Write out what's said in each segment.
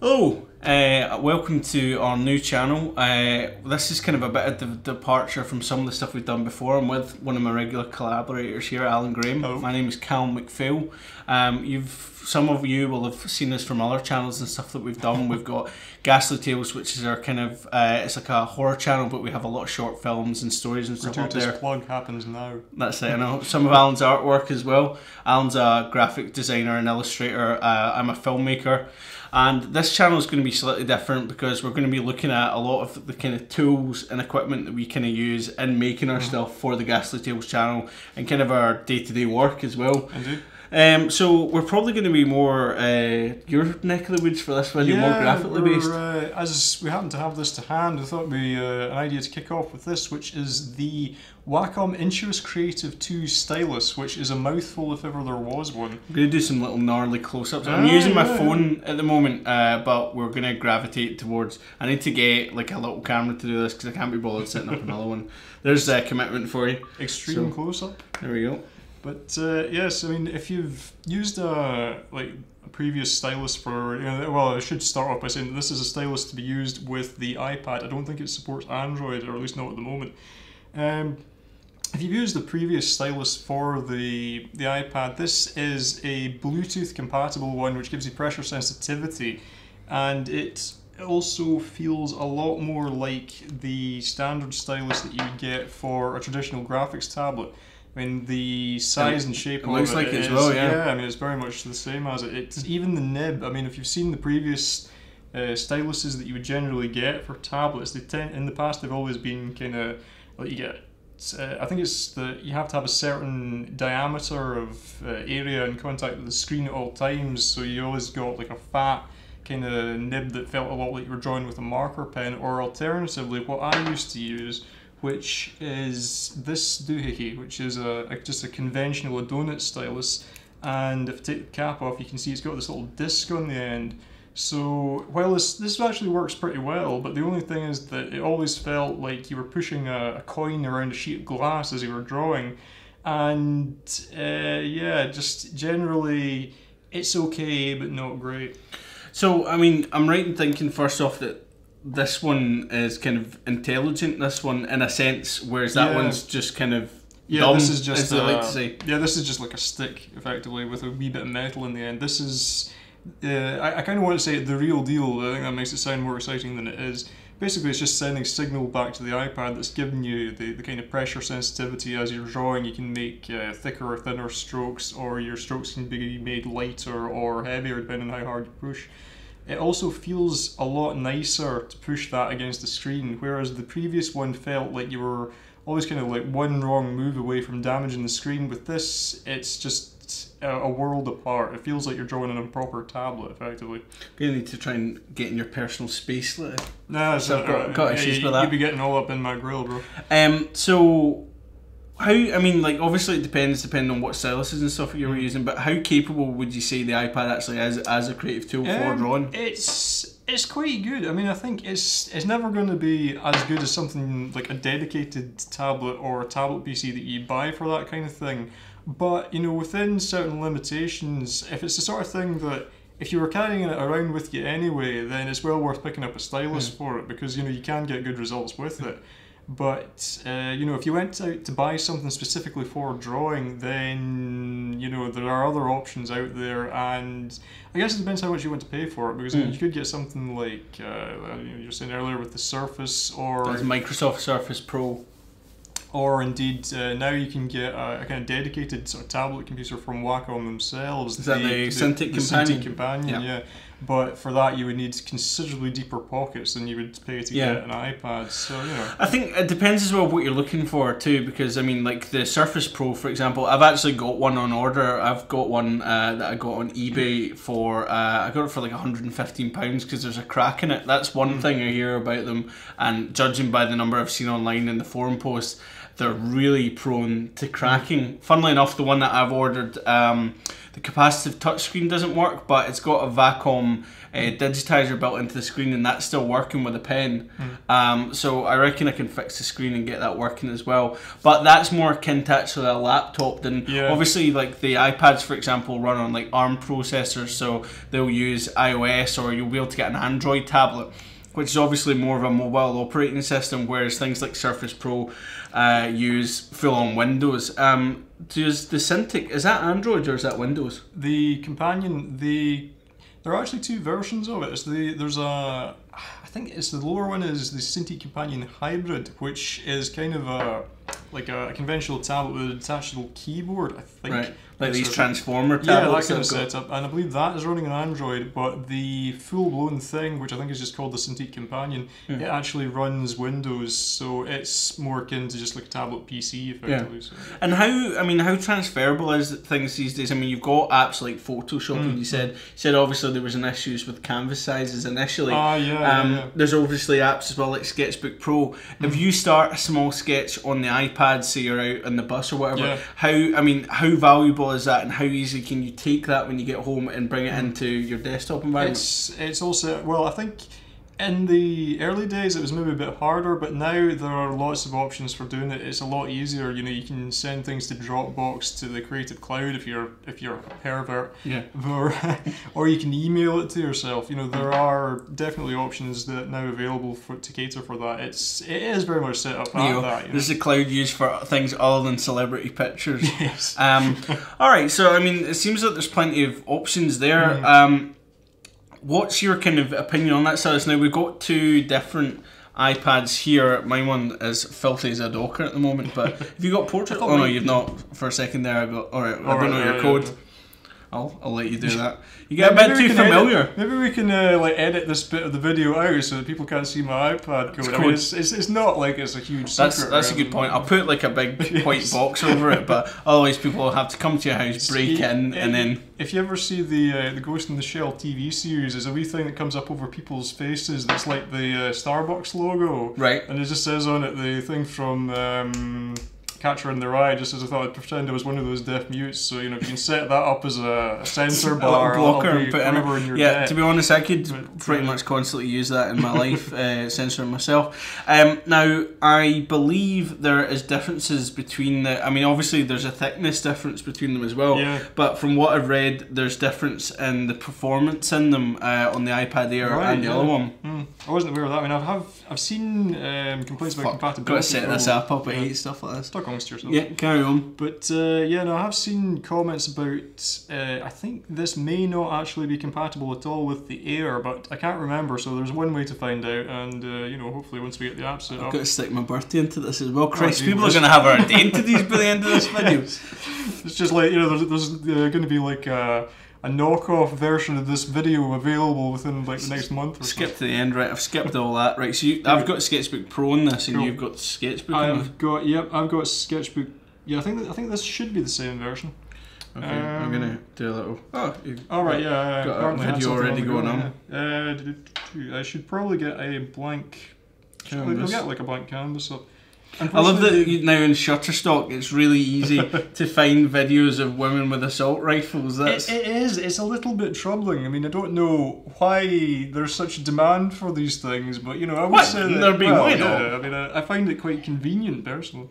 Hello, welcome to our new channel. This is kind of a bit of the departure from some of the stuff we've done before. I'm with one of my regular collaborators here, Alan Graham. Hello. My name is Callum McPhail. Some of you will have seen this from other channels and stuff that we've done. We've got Ghastly Tales, which is our kind of, it's like a horror channel, but we have a lot of short films and stories and stuff up there. Gratuitous plug happens now. That's it, I know. Some of Alan's artwork as well. Alan's a graphic designer and illustrator. I'm a filmmaker. And this channel is going to be slightly different because we're going to be looking at a lot of the kind of tools and equipment that we kind of use in making our stuff for the Ghastly Tales channel and kind of our day-to-day work as well. Indeed. So we're probably going to be more your neck of the woods for this video, more graphically based. As we happen to have this to hand, I thought it would be an idea to kick off with this, which is the Wacom Intuos Creative 2 Stylus, which is a mouthful if ever there was one. I'm going to do some little gnarly close-ups. I'm using my phone at the moment, but we're going to gravitate towards... I need to get like a little camera to do this because I can't be bothered setting up another one. There's a commitment for you. Extreme close-up. There we go. But yes, I mean, if you've used a previous stylus for, well, I should start off by saying this is a stylus to be used with the iPad. I don't think it supports Android, or at least not at the moment. If you've used the previous stylus for the iPad, this is a Bluetooth compatible one which gives you pressure sensitivity, and it also feels a lot more like the standard stylus that you get for a traditional graphics tablet. I mean, the size and shape of it looks like it as is, well, yeah. I mean, it's very much the same as it. It's even the nib. I mean, if you've seen the previous styluses that you would generally get for tablets, they tend, in the past, they've always been kind of like you get. I think it's that you have to have a certain diameter of area in contact with the screen at all times, so you always got like a fat kind of nib that felt a lot like you were drawing with a marker pen, or alternatively, what I used to use, which is this doohickey, which is just a conventional donut stylus, and if I take the cap off, you can see it's got this little disc on the end. So while this actually works pretty well, but the only thing is that it always felt like you were pushing a coin around a sheet of glass as you were drawing, and yeah, just generally it's okay but not great. So I mean, I'm right in thinking first off that this one is kind of intelligent, this one in a sense, whereas that one's just kind of dumb, this is just as they like to say. Yeah, this is just like a stick, effectively, with a wee bit of metal in the end. This is, I kind of want to say the real deal. I think that makes it sound more exciting than it is. Basically, it's just sending signal back to the iPad that's giving you the kind of pressure sensitivity as you're drawing. You can make thicker or thinner strokes, or your strokes can be made lighter or heavier depending on how hard you push. It also feels a lot nicer to push that against the screen, whereas the previous one felt like you were always kind of like one wrong move away from damaging the screen. With this, it's just a world apart. It feels like you're drawing on a proper tablet, effectively. You're going to need to try and get in your personal space later. Nah, so I've got issues with that. You'd be getting all up in my grill, bro. So... I mean, like, obviously it depends depending on what styluses and stuff you were using, but how capable would you say the iPad actually is as a creative tool for drawing? It's quite good. I mean, I think it's never going to be as good as something like a dedicated tablet or a tablet PC that you buy for that kind of thing. But, within certain limitations, if it's the sort of thing that if you were carrying it around with you anyway, then it's well worth picking up a stylus for it, because, you can get good results with it. But, if you went out to buy something specifically for drawing, then, there are other options out there, and I guess it depends how much you want to pay for it, because you could get something like, you were saying earlier with the Surface, or... That's Microsoft Surface Pro. Or indeed, now you can get a kind of dedicated sort of tablet computer from Wacom themselves. Is that the Cintiq Companion? Cintiq Companion, yeah. But for that, you would need considerably deeper pockets than you would pay to get an iPad. So, I think it depends as well what you're looking for too, because I mean, like the Surface Pro, for example, I've actually got one on order. I've got one that I got on eBay for, I got it for like £115 because there's a crack in it. That's one thing I hear about them, and judging by the number I've seen online in the forum posts, they're really prone to cracking. Funnily enough, the one that I've ordered, the capacitive touchscreen doesn't work, but it's got a Vacom digitizer built into the screen, and that's still working with a pen. So I reckon I can fix the screen and get that working as well. But that's more akin to actually a laptop than obviously like the iPads, for example, run on like ARM processors, so they'll use iOS, or you'll be able to get an Android tablet, which is obviously more of a mobile operating system, whereas things like Surface Pro use full-on Windows. Does the Cintiq, is that Android or is that Windows? The Companion, there are actually two versions of it. There's a, I think it's the lower one is the Cintiq Companion Hybrid, which is kind of like a conventional tablet with a detachable keyboard, I think. Right. Like these transformer tablets. Yeah, that kind of setup. And I believe that is running on Android, but the full-blown thing, which I think is just called the Cintiq Companion, it actually runs Windows, so it's more akin to just like a tablet PC, effectively. So. And how transferable is things these days? I mean, you've got apps like Photoshop, and you said obviously there was an issues with canvas sizes initially. There's obviously apps as well like Sketchbook Pro. If you start a small sketch on the iPad, say you're out on the bus or whatever, how valuable is that, and how easy can you take that when you get home and bring it into your desktop environment? It's also, well, I think in the early days it was maybe a bit harder, but now there are lots of options for doing it. It's a lot easier. You know, you can send things to Dropbox, to the Creative Cloud if you're a pervert, or you can email it to yourself. You know, there are definitely options that now available to cater for that. It is very much set up at that. There's a cloud used for things other than celebrity pictures. Yes. All right. So I mean, it seems like there's plenty of options there. What's your kind of opinion on that, Stylus? Now, we've got two different iPads here. My one is filthy as a docker at the moment, but have you got portrait? Oh no, you've not. For a second there, I got. Alright, I don't know your code. I'll let you do that. You get a bit too familiar. Maybe we can like edit this bit of the video out so that people can't see my iPad code. I mean, it's not like it's a huge secret. That's a good point. I'll put like a big white box over it, but otherwise people will have to come to your house, break in, and then... If you ever see the Ghost in the Shell TV series, there's a wee thing that comes up over people's faces that's like the Starbucks logo. Right. And it just says on it the thing from... Catcher in the Rye, just as I thought I'd pretend I was one of those deaf mutes. So, you know, if you can set that up as a sensor bar, blocker, and put in your deck. To be honest, I could pretty much constantly use that in my life, censoring myself. Now, I believe there is differences between the... I mean, obviously there's a thickness difference between them as well, but from what I've read, there's difference in the performance in them on the iPad Air and the other one. I wasn't aware of that. I mean, I've seen complaints about compatibility. Got to set this app up. I hate stuff like this. Talk amongst yourself. Yeah, carry on. But I have seen comments about. I think this may not actually be compatible at all with the Air, but I can't remember. So there's one way to find out, and hopefully once we get the app set up. I've got to stick my birthday into this as well. Christ, people are going to have our identities by the end of this video. It's just like there's going to be like a knockoff version of this video available within like the next month or Skip to the end, right? I've skipped all that, right? So I've got Sketchbook Pro in this, and you've got Sketchbook. I've got Sketchbook. Yeah, I think this should be the same version. Okay, I'm gonna do a little. All right, yeah. Got a video already going on. I should probably get a blank canvas. I'll get like a blank canvas up. I love that now in Shutterstock it's really easy to find videos of women with assault rifles. It is. It's a little bit troubling. I mean, I don't know why there's such a demand for these things, but I would say that why not? I mean, I find it quite convenient personally.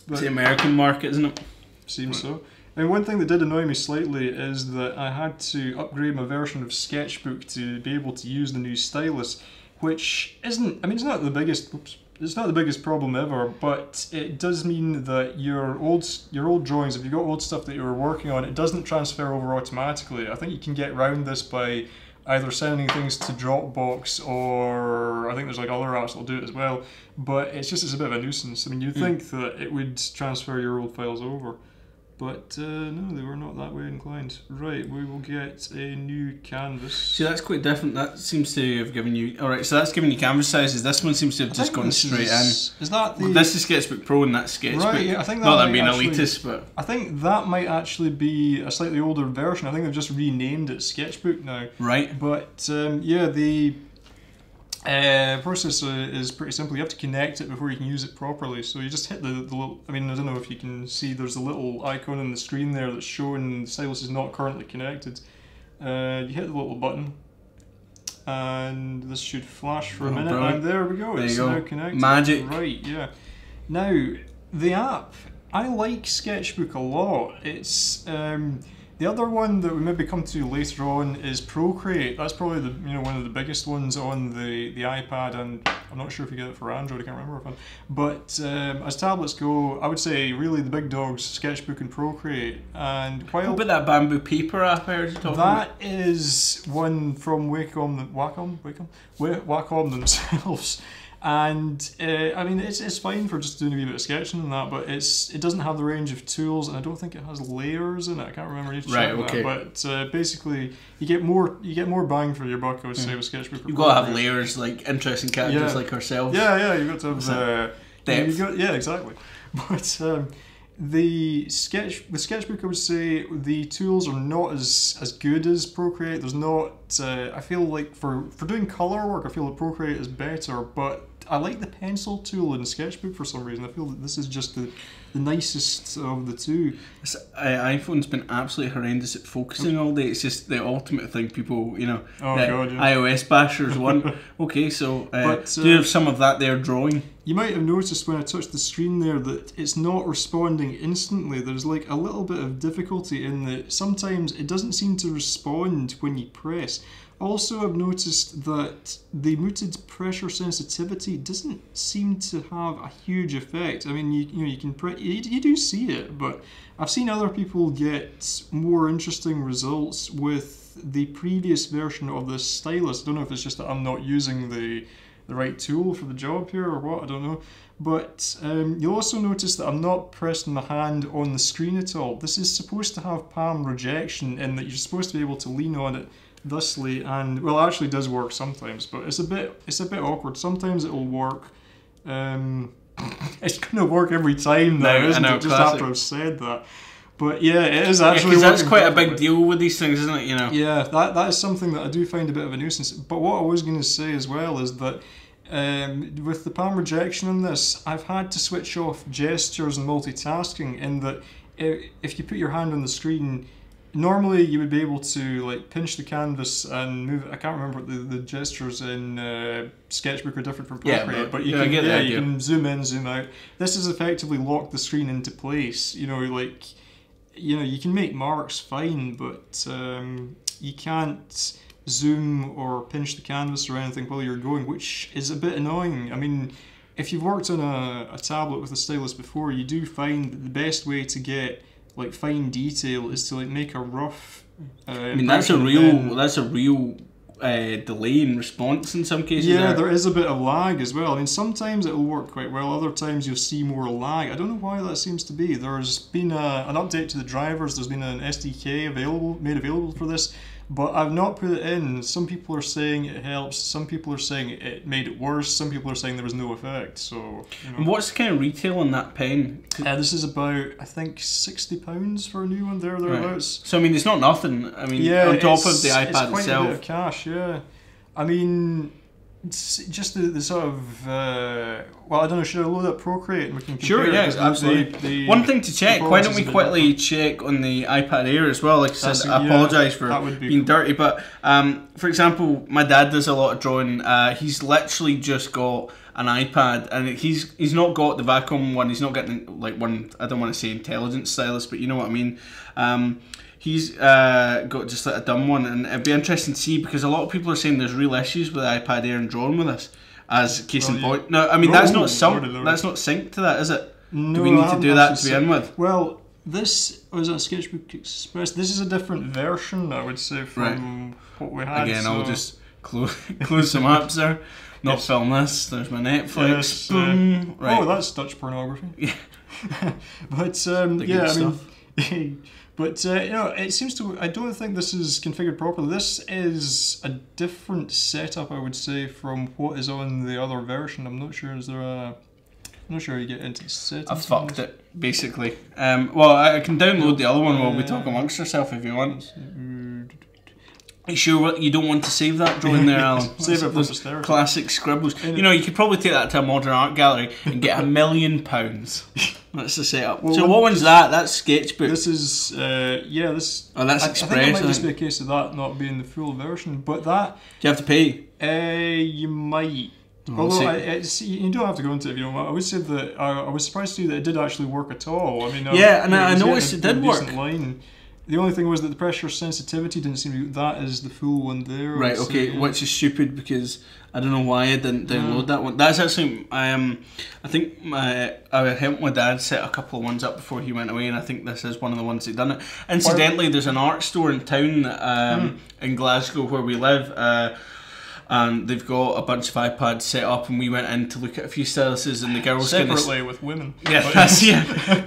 It's the American market, isn't it? Seems so. And one thing that did annoy me slightly is that I had to upgrade my version of Sketchbook to be able to use the new Stylus, which isn't. I mean, it's not the biggest. It's not the biggest problem ever, but it does mean that your old drawings, if you've got old stuff that you were working on, it doesn't transfer over automatically. I think you can get around this by either sending things to Dropbox, or I think there's like other apps that'll do it as well, but it's a bit of a nuisance. I mean, you'd think that it would transfer your old files over. But no, they were not that way inclined. Right, we will get a new canvas. See, that's quite different. That seems to have given you... Alright, so that's giving you canvas sizes. This one seems to have just gone straight in. Is that the... This is Sketchbook Pro and that's Sketchbook. Right, yeah, I think that not that I'm being elitist, but... I think that might actually be a slightly older version. I think they've just renamed it Sketchbook now. Right. But yeah, the Process is pretty simple. You have to connect it before you can use it properly. So you just hit the little. I mean, I don't know if you can see. There's a little icon on the screen there that's showing the stylus is not currently connected. You hit the little button, and this should flash for a minute. Brilliant. And there we go. There It's you go. now connected. Magic. Right. Yeah. Now the app. I like Sketchbook a lot. It's the other one that we maybe come to later on is Procreate. That's probably the one of the biggest ones on the iPad, and I'm not sure if you get it for Android. I can't remember if but as tablets go, I would say really the big dogs, Sketchbook and Procreate. And while What about that bamboo paper app I heard you talking about? that is one from Wacom themselves. And I mean, it's fine for just doing a wee bit of sketching and that, but it doesn't have the range of tools, and I don't think it has layers in it. I can't remember. Right. Okay. But basically, you get more bang for your buck. I would say with Sketchbook. You've got to have layers, like interesting characters like ourselves. Yeah, you've got to have depth. Exactly. But with Sketchbook, I would say the tools are not as good as Procreate. There's not. I feel like for doing color work, I feel that Procreate is better, but I like the pencil tool in Sketchbook for some reason. I feel that this is just the nicest of the two. iPhone's been absolutely horrendous at focusing all day. It's just the ultimate thing people, iOS bashers want. Okay, so do you have some of that there drawing? You might have noticed when I touched the screen there that it's not responding instantly. There's like a little bit of difficulty in that sometimes it doesn't seem to respond when you press. Also, I've noticed that the muted pressure sensitivity doesn't seem to have a huge effect. I mean, you can you do see it, but I've seen other people get more interesting results with the previous version of the stylus. I don't know if it's just that I'm not using the right tool for the job here or what, I don't know. But you'll also notice that I'm not pressing my hand on the screen at all. This is supposed to have palm rejection in that you're supposed to be able to lean on it thusly, and well, it actually does work sometimes, but it's a bit awkward. Sometimes it will work. It's gonna work every time though, isn't it? Just after I've said that. But yeah, it is actually. Because that's quite a big deal with these things, isn't it? Yeah, that is something that I do find a bit of a nuisance. But what I was going to say as well is that with the palm rejection in this, I've had to switch off gestures and multitasking. In that, if you put your hand on the screen, normally you would be able to like pinch the canvas and move. I can't remember the gestures in Sketchbook are different from Procreate, but you can zoom in, zoom out. This has effectively locked the screen into place. You can make marks fine, but you can't zoom or pinch the canvas or anything while you're going, which is a bit annoying. I mean, if you've worked on a tablet with a stylus before, you do find that the best way to get like fine detail is to like make a rough. I mean, that's a real delay in response in some cases. Yeah, there is a bit of lag as well. I mean, sometimes it will work quite well, other times you'll see more lag. I don't know why that seems to be. There's been an update to the drivers, there's been an SDK made available for this, but I've not put it in. Some people are saying it helps, some people are saying it made it worse, some people are saying there was no effect, so... And what's the kind of retail on that pen? This is about, I think, £60 for a new one, thereabouts. Right. So, I mean, it's not nothing. I mean, on top of the iPad it's quite itself. A bit of cash, yeah. I mean, it's just the sort of... well, I don't know, should I load up Procreate and we can compare? Sure, yeah, absolutely. One thing to check, why don't we quickly check on the iPad Air as well? Like I said, I apologise for being dirty, but for example, my dad does a lot of drawing. He's literally just got an iPad, and he's not got the Wacom one, he's not getting like one, I don't want to say intelligent stylus, but you know what I mean. He's got just like a dumb one, and it'd be interesting to see, because a lot of people are saying there's real issues with the iPad Air and drawing with this, as case in point. No, I mean, that's not synced to that, is it? No, do we need to do that to begin with? Well, this was a Sketchbook Express. This is a different version, I would say, from what we had. Again, I'll just close some apps there. Not film this. There's my Netflix. Yes, boom. Right. Oh, that's Dutch pornography. Yeah. But yeah, I mean, but it seems to. I don't think this is configured properly. This is a different setup, I would say, from what is on the other version. I'm not sure. Is there a? I'm not sure you get into settings. I fucked it, basically. Well, I can download the other one while we talk amongst ourselves if you want. You sure you don't want to save that drawing there, Alan? Save it for those posterity. classic scribbles. You know, you could probably take that to a modern art gallery and get £1 million. That's the setup. Well, so what one's that? That's Sketchbook. This is, yeah, this... Oh, that's I Express. think it might just be a case of that not being the full version, but that... Do you have to pay? You might. Oh, Although, you don't have to go into it if you don't want. I would say that I was surprised to see that it did actually work at all. I mean, yeah, and I noticed it did work. Line. The only thing was that the pressure sensitivity didn't seem to be... That is the full one there. Right, okay, which is stupid because I don't know why I didn't download that one. That's actually, I think I helped my dad set a couple of ones up before he went away, and I think this is one of the ones that done it. Incidentally, there's an art store in town in Glasgow where we live, and they've got a bunch of iPads set up, and we went in to look at a few styluses, and the girls separately with women. Yeah,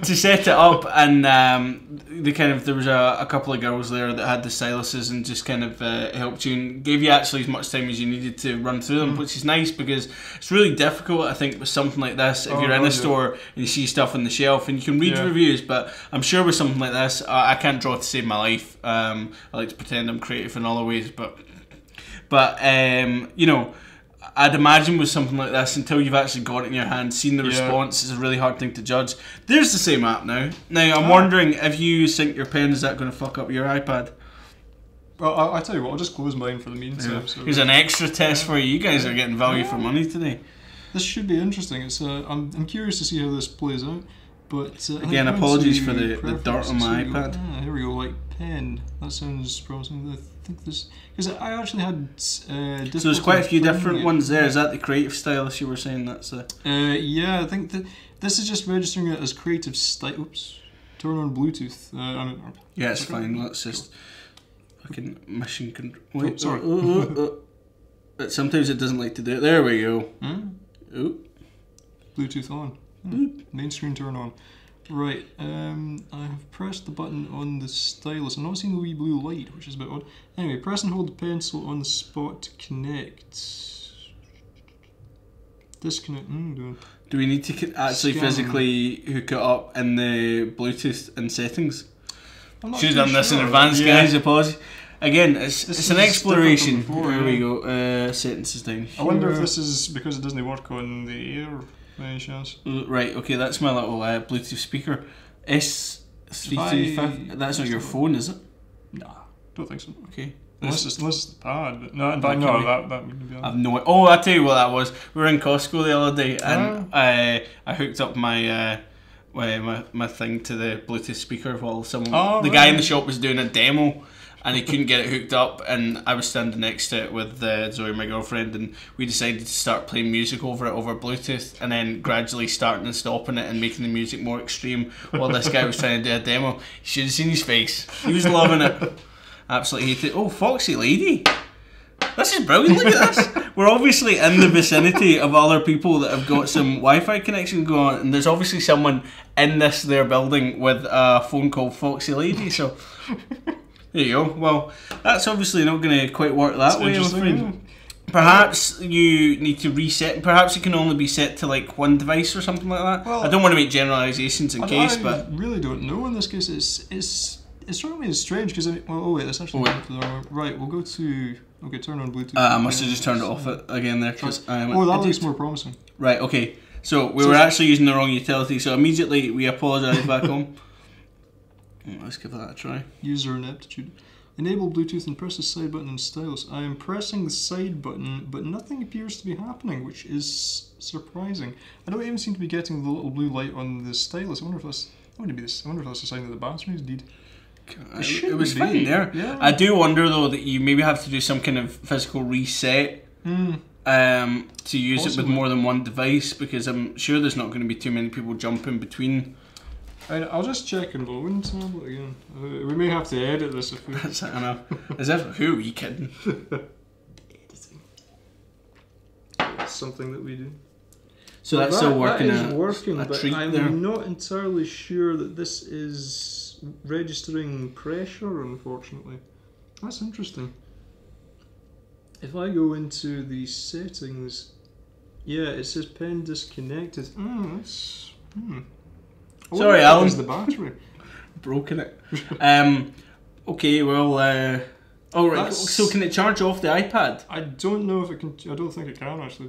to set it up, and there was a couple of girls there that had the styluses and just kind of helped you and gave you actually as much time as you needed to run through them, which is nice because it's really difficult, I think, with something like this. If you're in a store and you see stuff on the shelf and you can read reviews, but I'm sure with something like this, I can't draw to save my life. I like to pretend I'm creative in other ways, but you know, I'd imagine with something like this, until you've actually got it in your hand, seen the response, it's a really hard thing to judge. There's the same app now. Now, I'm wondering, if you sync your pen, is that going to fuck up your iPad? Well, I'll tell you what, I'll just close mine for the meantime. Yeah. So Here's an extra test for you. You guys are getting value for money today. This should be interesting. It's I'm curious to see how this plays out. But again, apologies for the dirt on my iPad. Here we go, like pen. That sounds promising. I think this... Because I actually had... so there's quite a few different ones there. Is that the creative stylus you were saying? That's yeah, I think that this is just registering it as creative style. Oops. Turn on Bluetooth. Yeah, it's fine. Let's just... Fucking mission control... Wait, oh, sorry. But sometimes it doesn't like to do it. There we go. Oop. Bluetooth on. Main screen turn on. Right, I have pressed the button on the stylus. I'm not seeing the wee blue light, which is a bit odd. Anyway, press and hold the pencil on the spot to connect. Disconnect. Do we need to actually physically hook it up in the Bluetooth and settings? Should have done this in advance, guys. Apologies. Again, it's an exploration. There we go. Settings is down here. I wonder if this is because it doesn't work on the air. By any chance? Right, okay, that's my little Bluetooth speaker. S335. That's not your phone, is it? Nah, don't think so. Okay. Unless it's the pad. But no, in fact, no, that wouldn't be on. I've no. Oh, I'll tell you what that was. We were in Costco the other day, and I hooked up my my thing to the Bluetooth speaker while the guy in the shop was doing a demo. And he couldn't get it hooked up, and I was standing next to it with Zoe, my girlfriend, and we decided to start playing music over it over Bluetooth, and then gradually starting and stopping it and making the music more extreme while this guy was trying to do a demo. You should have seen his face. He was loving it. Absolutely hated it. Oh, Foxy Lady. This is brilliant, look at this. We're obviously in the vicinity of other people that have got some Wi-Fi connection going on, and there's obviously someone in their building with a phone called Foxy Lady, so... There you go. Well, that's obviously not going to quite work that way, I'm afraid. Perhaps you need to reset. Perhaps it can only be set to like one device or something like that. Well, I don't want to make generalisations in case, but I really don't know. In this case, it's struck me as strange because oh wait, that's actually right. We'll go to turn on Bluetooth. I must have just turned it off again there because that looks more promising. Right. Okay. So we were actually using the wrong utility. So immediately we apologise back home. Let's give that a try. User ineptitude. Enable Bluetooth and press the side button and stylus. I am pressing the side button, but nothing appears to be happening, which is surprising. I don't even seem to be getting the little blue light on the stylus. I wonder if that's a sign that the battery is dead. It was fine there. Yeah. I do wonder though that you maybe have to do some kind of physical reset to use it with more than one device, because I'm sure there's not going to be too many people jumping between. I'll just check and we'll win tablet again. We may have to edit this if we... That's it, I know. As if, who are you kidding? Editing. It's something that we do. So that's still working. That is working, but I'm there. not entirely sure that this is registering pressure, unfortunately. That's interesting. If I go into the settings, yeah, it says pen disconnected. That's... Sorry, Alan. The battery. Broken it. Okay, well, Oh right. So can it charge off the iPad? I don't know if it can. I don't think it can actually.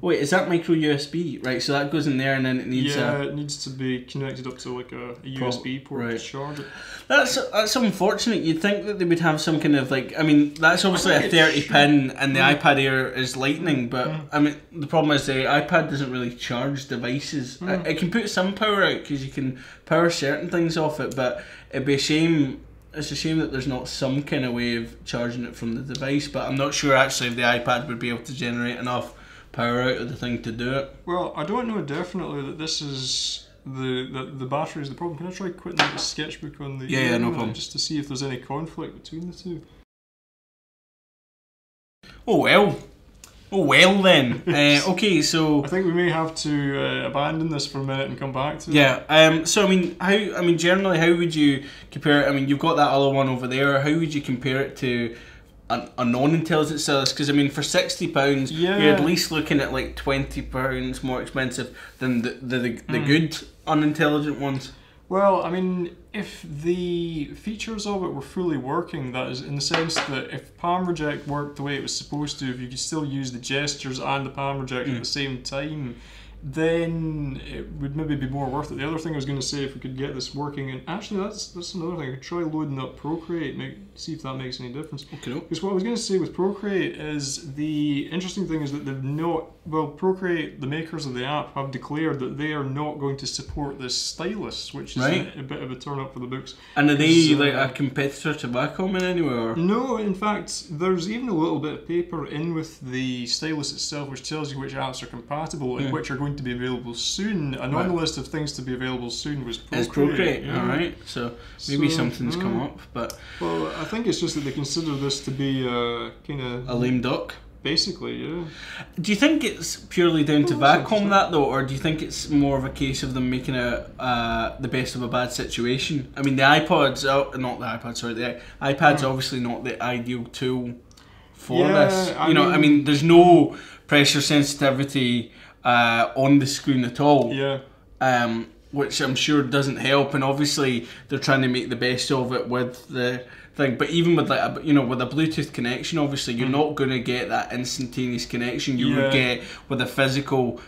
Wait, is that micro USB? Right. So that goes in there, and then it needs. Yeah, it needs to be connected up to like a USB port to charge it. That's unfortunate. You'd think that they would have some kind of like. I mean, that's obviously a 30 pin, and the iPad Air is Lightning. But I mean, the problem is the iPad doesn't really charge devices. It can put some power out because you can power certain things off it, but it'd be a shame. It's a shame that there's not some kind of way of charging it from the device, but I'm not sure actually if the iPad would be able to generate enough power out of the thing to do it. Well, I don't know definitely that this is the battery is the problem. Can I try quitting the sketchbook on the no problem, just to see if there's any conflict between the two? Oh well then. Okay, so I think we may have to abandon this for a minute and come back to it. Yeah. So I mean, generally, how would you compare it? I mean, you've got that other one over there. How would you compare it to a non-intelligent Stylus? Because I mean, for £60, you're at least looking at like £20 more expensive than the good unintelligent ones. Well, I mean, if the features of it were fully working, that is, in the sense that if palm reject worked the way it was supposed to, if you could still use the gestures and the palm reject at the same time, then it would maybe be more worth it. The other thing I was going to say, if we could get this working, and actually that's another thing, I could try loading up Procreate, see if that makes any difference. Okay. Because what I was going to say with Procreate is, the interesting thing is that they've not, well, Procreate, the makers of the app, have declared that they are not going to support this Stylus, which is a bit of a turn up for the books. And are they like a competitor to Wacom in any way? Or? No, in fact, there's even a little bit of paper in with the Stylus itself which tells you which apps are compatible and which are going to be available soon. And on the list of things to be available soon was Procreate. It's Procreate, alright. So maybe something's come up, but... Well, I think it's just that they consider this to be kind of... a lame duck? Basically, yeah. Do you think it's purely down to Wacom that though, or do you think it's more of a case of them making it the best of a bad situation? I mean, the iPad's obviously not the ideal tool for this. I mean, there's no pressure sensitivity on the screen at all. Yeah. Which I'm sure doesn't help, and obviously they're trying to make the best of it with the thing. But even with like with a Bluetooth connection, obviously you're not going to get that instantaneous connection you would get with a physical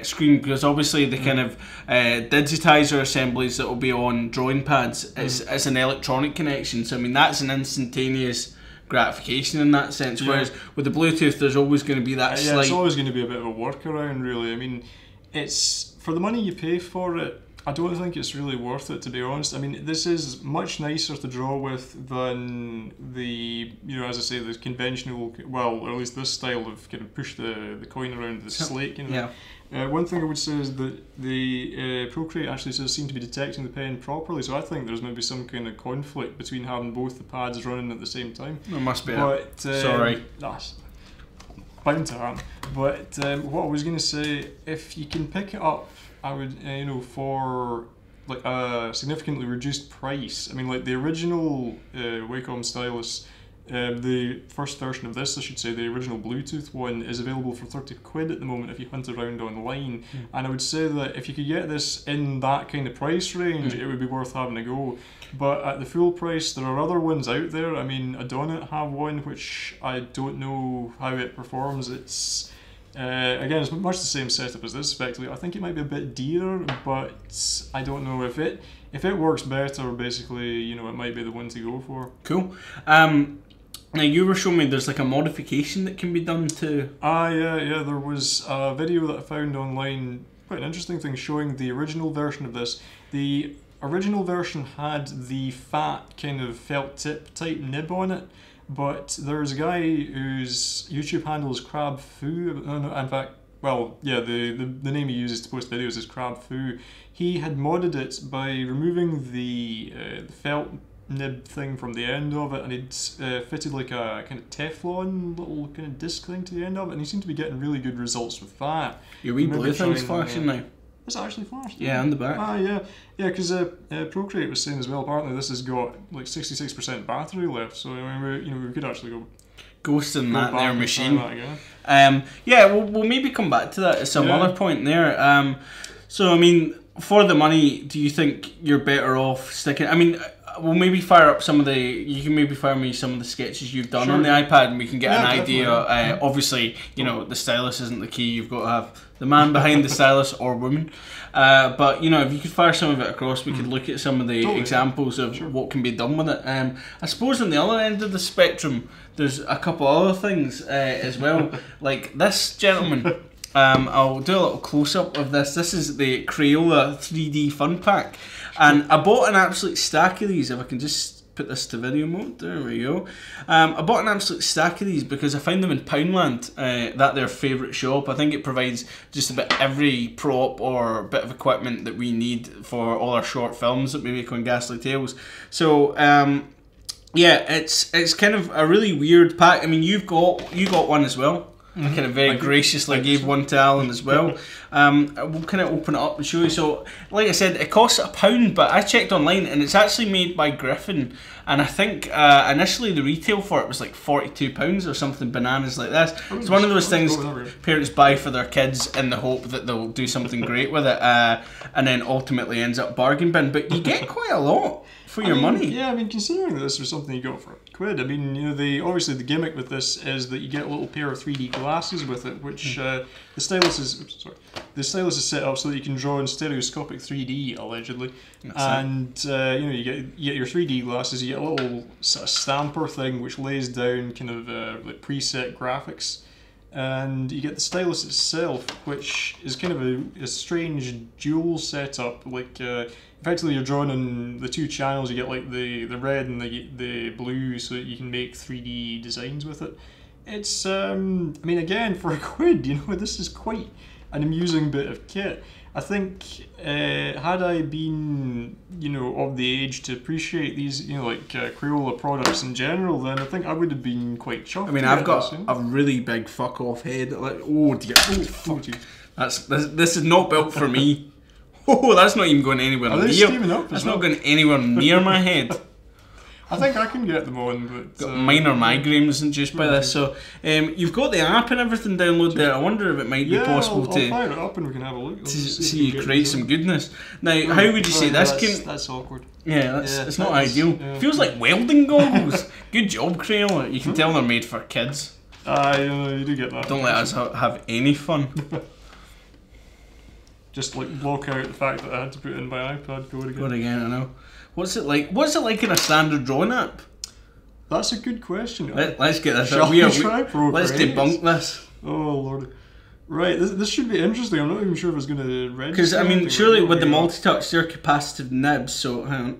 screen, because obviously the kind of digitizer assemblies that will be on drawing pads, it's an electronic connection. So I mean, that's an instantaneous gratification in that sense. Whereas with the Bluetooth, there's always going to be that slight... it's always going to be a bit of a workaround, really. I mean, it's for the money you pay for it, I don't think it's really worth it, to be honest. I mean, this is much nicer to draw with than the, as I say, the conventional, well, or at least this style of kind of push the coin around the slate. One thing I would say is that the Procreate actually does seem to be detecting the pen properly, so I think there's maybe some kind of conflict between having both the pads running at the same time. There must be. Sorry. That's bound to happen. But what I was going to say, if you can pick it up, I would, for like a significantly reduced price. I mean, like the original Wacom Stylus, the first version of this, I should say, the original Bluetooth one, is available for £30 at the moment if you hunt around online. And I would say that if you could get this in that kind of price range, it would be worth having a go. But at the full price, there are other ones out there. I mean, Adonit have one, which I don't know how it performs. It's again, it's much the same setup as this, effectively. I think it might be a bit dearer, but I don't know if it works better. Basically, it might be the one to go for. Cool. Now you were showing me there's like a modification that can be done to... Yeah. There was a video that I found online, quite an interesting thing, showing the original version of this. The original version had the fat kind of felt tip type nib on it, but there's a guy whose YouTube handle is Crab Foo. In fact, well, yeah, the name he uses to post videos is Crab Foo. He had modded it by removing the felt nib thing from the end of it, and he'd fitted like a kind of Teflon little kind of disc thing to the end of it, and he seemed to be getting really good results with that. Your wee blue thing's flashing now. Is it actually flashed? Yeah, on the back. Yeah, because Procreate was saying as well, apparently this has got like 66% battery left, so I mean, we could actually go ghosting that there machine. That we'll maybe come back to that at some other point there. So I mean, for the money, do you think you're better off sticking? I mean, we'll maybe fire up some of the. You can maybe fire me some of the sketches you've done on the iPad, and we can get an idea. Obviously, you know, the stylus isn't the key. You've got to have the man behind the stylus or woman. But you know, if you could fire some of it across, we could look at some of the examples of what can be done with it. I suppose on the other end of the spectrum, there's a couple other things as well, like this gentleman. I'll do a little close-up of this. This is the Crayola 3D Fun Pack, and I bought an absolute stack of these. If I can just put this to video mode, there we go. I bought an absolute stack of these because I found them in Poundland, that their favourite shop. I think it provides just about every prop or bit of equipment that we need for all our short films that we make on Ghastly Tales. So yeah, it's kind of a really weird pack. I mean, you got one as well. I kind of very graciously gave one to Alan as well. We'll kind of open it up and show you. So, like I said, it costs £1, but I checked online and it's actually made by Griffin. And I think initially the retail for it was like £42 or something bananas like this. It's one of those things parents buy for their kids in the hope that they'll do something great with it, and then ultimately ends up bargain bin. But you get quite a lot for your money. Yeah, I mean, considering that this was something you got for £1, I mean, you know, obviously the gimmick with this is that you get a little pair of 3D glasses with it, which the stylus is set up so that you can draw in stereoscopic 3D allegedly, and you know, you get your 3D glasses, you get a little sort of stamper thing which lays down kind of like preset graphics. And you get the stylus itself, which is kind of a strange dual setup. Like effectively, you're drawing on the two channels. You get like the red and the blue, so that you can make 3D designs with it. It's I mean, again, for £1, you know, this is quite an amusing bit of kit. I think had I been, you know, of the age to appreciate these, you know, like Crayola products in general, then I think I would have been quite chuffed. I mean, I've got a really big fuck off head. Like, oh dear, oh fuck. This is not built for me. Oh, that's not even going anywhere near. That's not going anywhere near my head. I think I can get them on, but got minor migraines induced by this. So you've got the app and everything downloaded there. I wonder if it might be possible I'll fire it up and we can have a look. To see you create some goodness. Now, how would you say this came? That's awkward. Yeah, it's not ideal. Feels like welding goggles. Good job, Crayola. You can tell they're made for kids. You do get that. Don't let us have any fun. Just like block out the fact that I had to put in my iPad code again. Code again, I know. What's it like? What's it like in a standard drawing app? That's a good question. Let's get this. Shall we try Procreate? Let's debunk this. Oh lord. Right, this should be interesting. I'm not even sure if it's going to register. Because I mean, surely with the multi-touch, they're capacitive nibs. So hang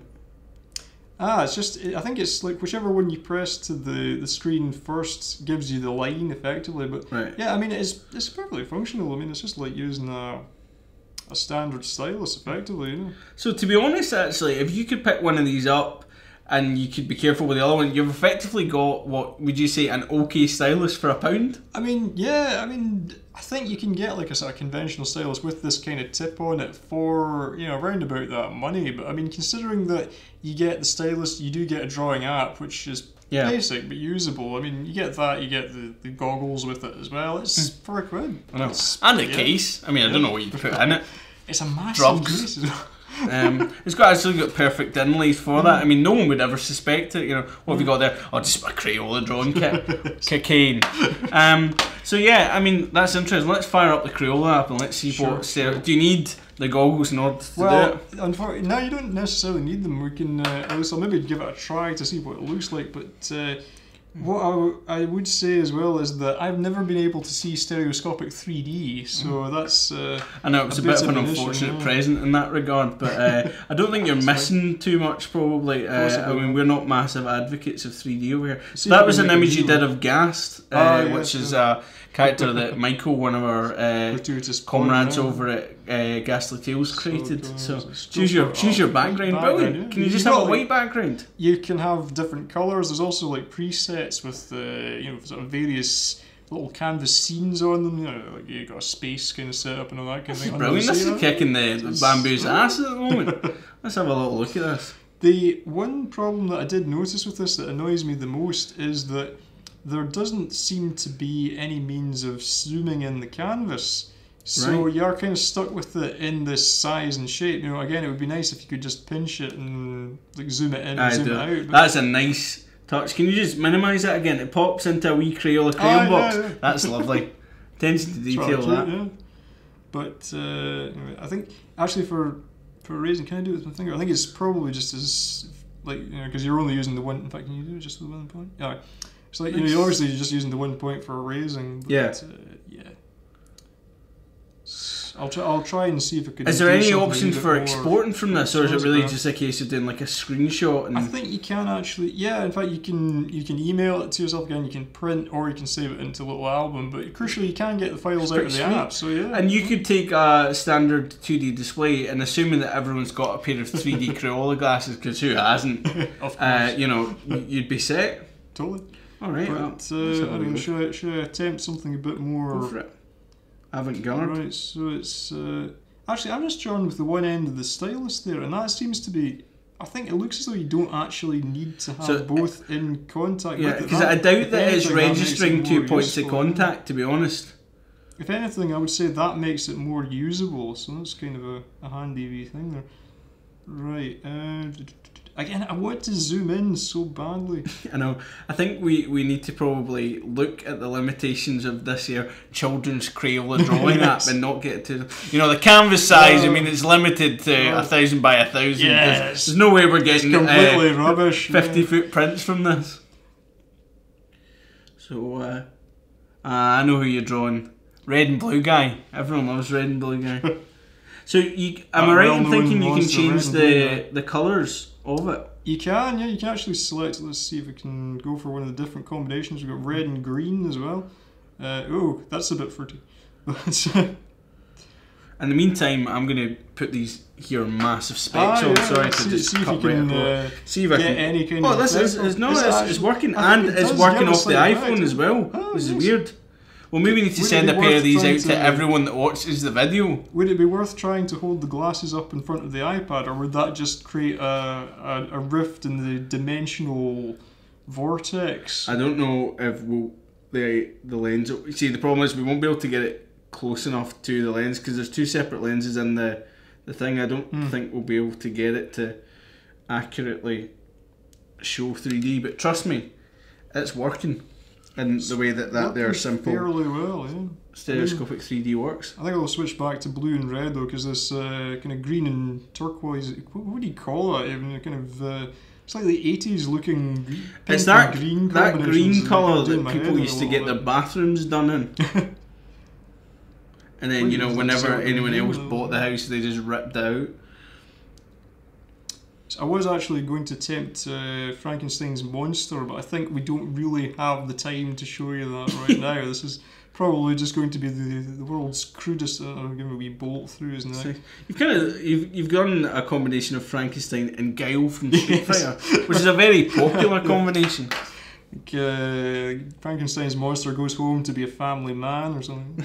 on. It's just, I think it's like whichever one you press to the screen first gives you the line effectively. But yeah, I mean, it's perfectly functional. I mean, it's just like using a standard stylus effectively, you know. So to be honest, actually, if you could pick one of these up and you could be careful with the other one, you've effectively got, what would you say, an okay stylus for £1? I mean, yeah, I mean, I think you can get like a sort of conventional stylus with this kind of tip on it for, you know, around about that money. But I mean, considering that you get the stylus, you do get a drawing app, which is basic but usable. I mean, you get that, you get the goggles with it as well. It's for £1. I know. And the case. I mean, I don't know what you put in it. It's a massive drugs. Case. It's actually got perfect inlays for that. I mean, no one would ever suspect it. You know, what have you got there? Oh, just a Crayola drawing kit. Cocaine. So yeah, I mean, that's interesting. Let's fire up the Crayola app and let's see what's there. Do you need the goggles in order to do it? Unfortunately, no, you don't necessarily need them. We can, at least I'll maybe give it a try to see what it looks like. But what I would say as well is that I've never been able to see stereoscopic 3D, so that's I know it's a bit of an unfortunate present in that regard, but I don't think you're missing too much probably. I mean, we're not massive advocates of 3D over here. So that was an image you did of Gast, which is a character that Michael, one of our comrades over at Ghastly Tales, created. So choose your background. Brilliant. Can you just have a white background? You can have different colours. There's also like presets with you know, sort of various little canvas scenes on them. You know, like you got a space kind of set up and all that kind of thing. Brilliant. This is kicking the bamboo's ass at the moment. Let's have a little look at this. The one problem that I did notice with this that annoys me the most is that there doesn't seem to be any means of zooming in the canvas. So Right. you are kind of stuck with it in this size and shape. You know, again, it would be nice if you could just pinch it and like zoom it in and zoom it out. But That's a nice touch. Can you just minimise that again? It pops into a wee Crayola crayon box. Yeah. That's lovely. Attention to detail, that. Yeah. But anyway, I think actually for raising, can I do it with my finger? I think it's probably just as like, you know, because you're only using the one. In fact, can you do it just with 1 point? Yeah. It's like, you know, obviously you're just using the 1 point for raising. But, Yeah. Yeah. I'll try and see if I can. Is there do any something option for exporting from this, or is it really just a case of doing like a screenshot? And I think you can actually, yeah. In fact, you can email it to yourself again. You can print, or you can save it into a little album. But crucially, you can get the files out of the sweet. app. So yeah. And you could take a standard 2D display, and assuming that everyone's got a pair of 3D Crayola glasses, because who hasn't? Of course. You know, you'd be set. Totally. All right. But well, I mean, should I attempt something a bit more? go for it. Avant-garde. Right. So it's actually I'm just drawn with the one end of the stylus there, and that seems to be. I think it looks as though you don't actually need to have both in contact. Yeah, with it. because I doubt that it's anything, that makes registering it 2 more points of useful. contact, to be honest. If anything, I would say that makes it more usable. So that's kind of a handy wee thing there. Right. Again, I want to zoom in so badly. I know. I think we need to probably look at the limitations of this here children's Crayola drawing Yes. app and not get to, you know, the canvas size. I mean, it's limited to 1,000 by 1,000. Yes. There's no way we're getting Completely rubbish. 50-foot prints from this. So, I know who you're drawing. Red and blue guy. Everyone loves red and blue guy. So, am I right in thinking you can change the colours of it? You can, yeah. You can actually select. Let's see if we can go for one of the different combinations. We've got red and green as well. Oh, that's a bit fruity. In the meantime, I'm going to put these here massive specs on. Sorry to just see if cut you right can across. See if I get can. any kind Oh, of. this is it's working, and it's working off the iPhone as well. This is weird. Well, maybe we need to send a pair of these out to everyone that watches the video. Would it be worth trying to hold the glasses up in front of the iPad, or would that just create a rift in the dimensional vortex? I don't know if the lens. See, the problem is we won't be able to get it close enough to the lens because there's two separate lenses in the thing. I don't think we'll be able to get it to accurately show 3D. But trust me, it's working. In the way that they're simple, fairly well, yeah. Stereoscopic 3D works. I think I'll switch back to blue and red though, because this kind of green and turquoise. What do you call it? Even kind of it's like the 80s looking. It's that green colour that people used to get their bathrooms done in. And then, you know, whenever anyone else bought the house, they just ripped it out. I was actually going to attempt Frankenstein's monster, but I think we don't really have the time to show you that right now. This is probably just going to be the world's crudest. I'm giving a wee bolt through his neck. You've done a combination of Frankenstein and Guile from Street Fighter, which is a very popular combination. Frankenstein's monster goes home to be a family man or something.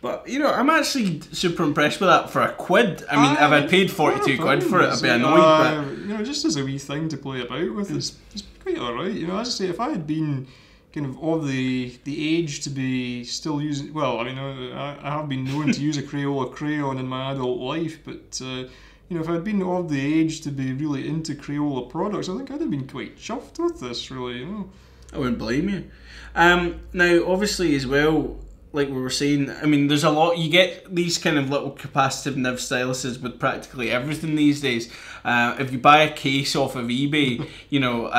But, you know, I'm actually super impressed with that for a quid. I mean, if I'd paid 42 quid for it, I'd be annoyed. But you know, just as a wee thing to play about with, it's quite alright. You know, as I say, if I had been kind of the age to be still using, well, I mean, I have been known to use a Crayola crayon in my adult life, but you know, if I'd been of the age to be really into Crayola products, I think I'd have been quite chuffed with this, really. You know, I wouldn't blame you. Now, obviously, as well, like we were saying, I mean, there's a lot. You get these kind of little capacitive nib styluses with practically everything these days. If you buy a case off of eBay, you know,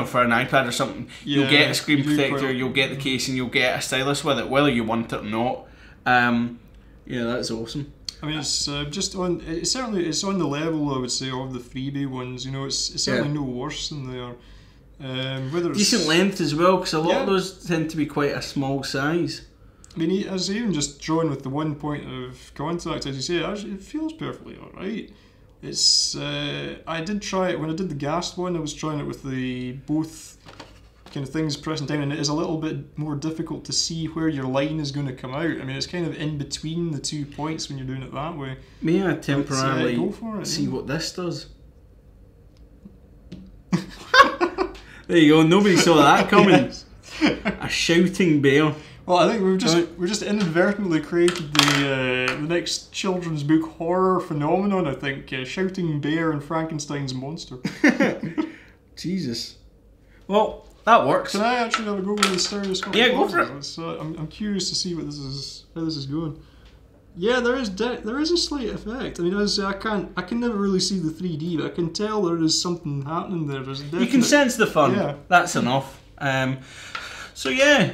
for an iPad or something, you'll get a screen protector, you'll get the case, and you'll get a stylus with it, whether you want it or not. Yeah, that's awesome. I mean, it's just on. It's on the level, I would say, of the freebie ones. You know, it's certainly no worse than they are. Whether it's decent length as well, because a lot of those tend to be quite a small size. I mean, as even just drawing with the 1 point of contact, as you say, it feels perfectly alright. It's I did try it when I did the gas one. I was trying it with the both kind of things pressing down, and it is a little bit more difficult to see where your line is going to come out. I mean, it's kind of in between the 2 points when you're doing it that way. May I temporarily go for it, see what this does? There you go. Nobody saw that coming. A shouting bear. Well, I think we've just inadvertently created the next children's book horror phenomenon. I think Shouting Bear and Frankenstein's Monster. Jesus. Well, that works. Can I actually have a go with the stereoscopic? Yeah, go for it. I'm curious to see how this is going. Yeah, there is a slight effect. I mean, I can never really see the 3D, but I can tell there is something happening there. There's a definite, you can sense the fun. Yeah. That's enough. So yeah,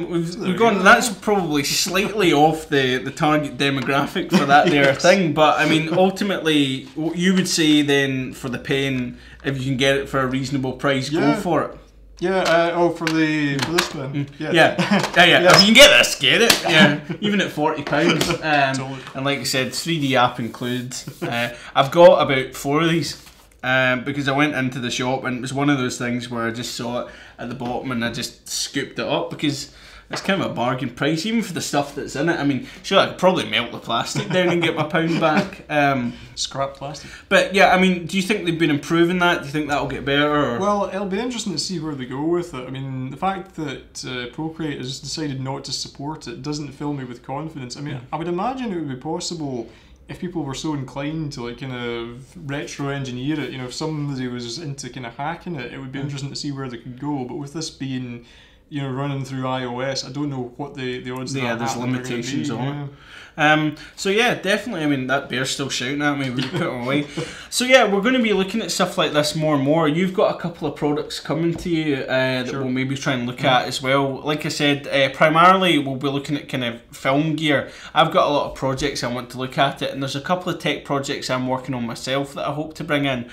we've gone. That's probably slightly off the target demographic for that there thing. But I mean, ultimately, what you would say then for the pen, if you can get it for a reasonable price, go for it. Yeah. For this one. Yeah. Yeah. If you can get this, get it. Yeah. Even at £40. And like I said, 3D app includes. I've got about 4 of these. Because I went into the shop and it was one of those things where I just saw it at the bottom and I just scooped it up because it's kind of a bargain price, even for the stuff that's in it. I mean, sure, I could probably melt the plastic down and get my £1 back. Scrap plastic. But yeah, I mean, do you think they've been improving that? Do you think that'll get better? Or? Well, it'll be interesting to see where they go with it. I mean, the fact that Procreate has decided not to support it doesn't fill me with confidence. I mean, I would imagine it would be possible if people were so inclined to like kind of retro engineer it, you know, if somebody was into kind of hacking it, it would be interesting to see where they could go. But with this being, you know, running through iOS, I don't know what the odds of that there's limitations on it. So yeah, definitely. I mean, that bear's still shouting at me. We put him away. So yeah, we're going to be looking at stuff like this more and more. You've got a couple of products coming to you that we'll maybe try and look at as well. Like I said, primarily we'll be looking at kind of film gear. I've got a lot of projects I want to look at it, and there's a couple of tech projects I'm working on myself that I hope to bring in.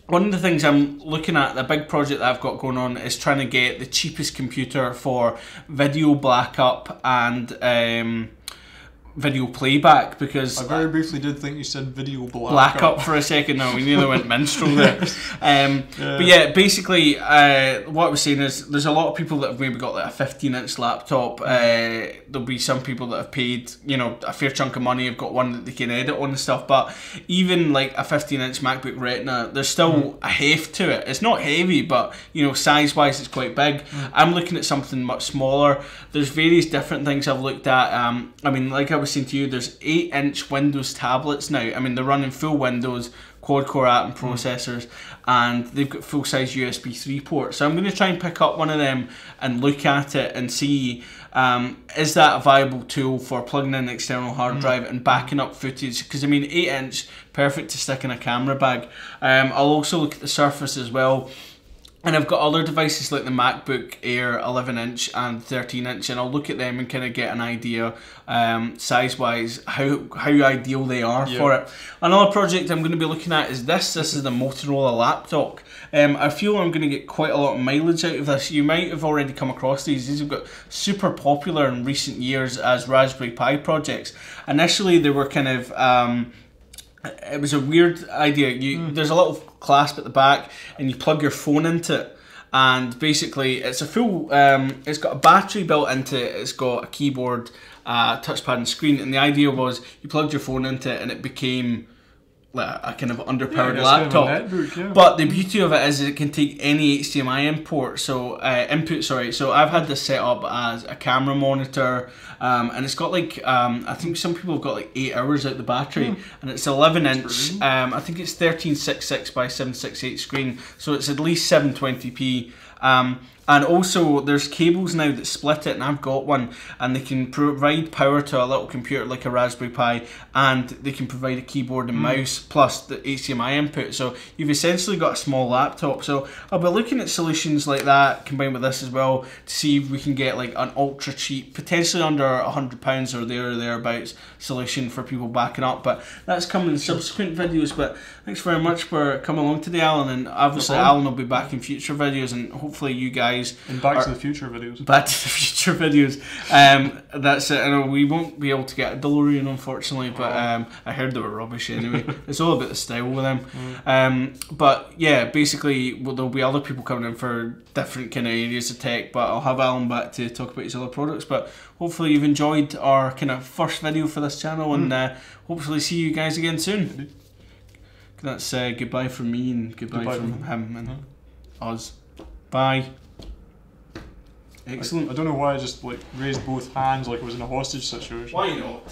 One of the things I'm looking at, the big project that I've got going on, is trying to get the cheapest computer for video backup and video playback, because I very briefly did think you said video black up for a second. No, we nearly went minstrel there. But yeah, basically what I was saying is there's a lot of people that have maybe got like a 15-inch laptop. There'll be some people that have paid, you know, a fair chunk of money, have got one that they can edit on and stuff, but even like a 15-inch MacBook Retina, there's still a heft to it. It's not heavy, but you know, size wise it's quite big. I'm looking at something much smaller. There's various different things I've looked at. I mean, like I was saying to you, there's 8-inch Windows tablets now. I mean, they're running full Windows, quad-core Atom processors, and they've got full-size USB 3 ports. So I'm going to try and pick up one of them and look at it and see, is that a viable tool for plugging in an external hard drive and backing up footage? Because I mean, 8-inch, perfect to stick in a camera bag. I'll also look at the Surface as well. And I've got other devices like the MacBook Air 11-inch and 13-inch, and I'll look at them and kind of get an idea, size-wise, how ideal they are for it. Another project I'm going to be looking at is this. This is the Motorola laptop. I feel I'm going to get quite a lot of mileage out of this. You might have already come across these. These have got super popular in recent years as Raspberry Pi projects. Initially, they were kind of... it was a weird idea. There's a little clasp at the back and you plug your phone into it, and basically it's a full it's got a battery built into it, it's got a keyboard, touchpad and screen, and the idea was you plugged your phone into it and it became like a kind of underpowered laptop. Kind of a netbook, But the beauty of it is it can take any HDMI input. So So I've had this set up as a camera monitor, and it's got like I think some people have got like 8 hours out the battery, and it's 11-inch. I think it's 1366 by 768 screen, so it's at least 720p. And also there's cables now that split it, and I've got one, and they can provide power to a little computer like a Raspberry Pi, and they can provide a keyboard and mouse plus the HDMI input. So you've essentially got a small laptop. So I'll be looking at solutions like that combined with this as well to see if we can get like an ultra cheap, potentially under £100 or thereabouts solution for people backing up. But that's coming in subsequent videos. But thanks very much for coming along today, Alan, and obviously Alan will be back in future videos, and hopefully you guys and Back to the Future videos. Back to the Future videos. That's it. I know we won't be able to get a DeLorean, unfortunately, but I heard they were rubbish anyway. It's all about the style with them. But yeah, basically, there'll be other people coming in for different kind of areas of tech, but I'll have Alan back to talk about his other products. But hopefully you've enjoyed our kind of first video for this channel, and hopefully see you guys again soon. That's goodbye from me and goodbye from him and us. Bye. Excellent. I don't know why I just like raised both hands like I was in a hostage situation. Why not?